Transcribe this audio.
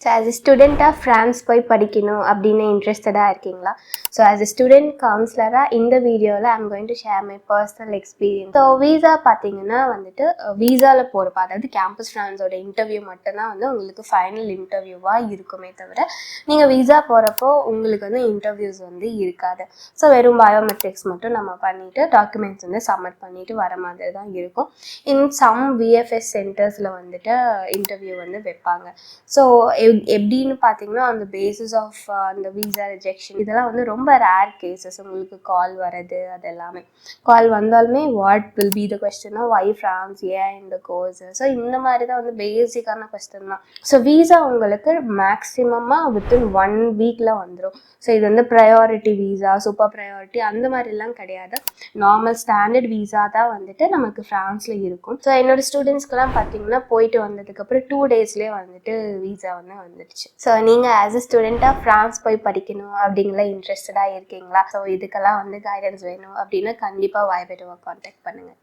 So as a ஸ்டூடெண்ட்டாக France போய் படிக்கணும் அப்படின்னு இன்ட்ரெஸ்டடாக இருக்கீங்களா? ஸோ ஆஸ் எ ஸ்டூடெண்ட் கவுன்சிலராக இந்த வீடியோவில் I'm going to share my personal experience. So visa பார்த்தீங்கன்னா வந்துட்டு வீசாவில் போகிறப்ப அதாவது கேம்பஸ் ஃப்ரான்ஸோட இன்டர்வியூ மட்டும்தான் வந்து உங்களுக்கு ஃபைனல் இன்டர்வியூவாக இருக்குமே தவிர நீங்கள் வீசா போகிறப்போ உங்களுக்கு வந்து இன்டர்வியூஸ் வந்து இருக்காது. ஸோ வெறும் பயோமெட்ரிக்ஸ் மட்டும் நம்ம பண்ணிவிட்டு டாக்குமெண்ட்ஸ் வந்து சப்மிட் பண்ணிவிட்டு வர மாதிரி தான் இருக்கும். இன் சம் விஎஃப்எஸ் சென்டர்ஸில் வந்துட்டு இன்டர்வியூ வந்து வைப்பாங்க. ஸோ எப்படின்னு பார்த்தீங்கன்னா அந்த பேசிஸ் ஆஃப் அந்த வீசா ரிஜெக்ஷன் இதெல்லாம் வந்து ரொம்ப ரேர் கேசஸ். உங்களுக்கு கால் வர்றது அது எல்லாமே கால் வந்தாலுமே வாட் வில் பி த கொஸ்டின்னா ஒய் ஃப்ரான்ஸ், ஏன் இந்த கோர்ஸ். ஸோ இந்த மாதிரி தான் வந்து பேசிக்கான கொஸ்டின் தான். ஸோ வீசா உங்களுக்கு மேக்ஸிமமாக வித்தின் 1 வீக்கில் வந்துடும். ஸோ இது வந்து ப்ரையாரிட்டி வீசா, சூப்பர் ப்ரையாரிட்டி அந்த மாதிரிலாம் கிடையாது. நார்மல் ஸ்டாண்டர்ட் வீசா தான் வந்துட்டு நமக்கு ஃப்ரான்ஸில் இருக்கும். ஸோ என்னோட ஸ்டூடெண்ட்ஸ்க்கெலாம் பார்த்தீங்கன்னா போயிட்டு வந்ததுக்கப்புறம் 2 டேஸ்லேயே வந்துட்டு வீசா வந்துடுச்சு. ஸோ நீங்கள் ஆஸ் அ ஸ்டூடெண்ட்டாக ஃப்ரான்ஸ் போய் படிக்கணும் அப்படிங்கிற இன்ட்ரெஸ்டடாக இருக்கீங்களா? ஸோ இதுக்கெல்லாம் வந்து கைடன்ஸ் வேணும் அப்படின்னா கண்டிப்பாக YBTO கான்டாக்ட் பண்ணுங்கள்.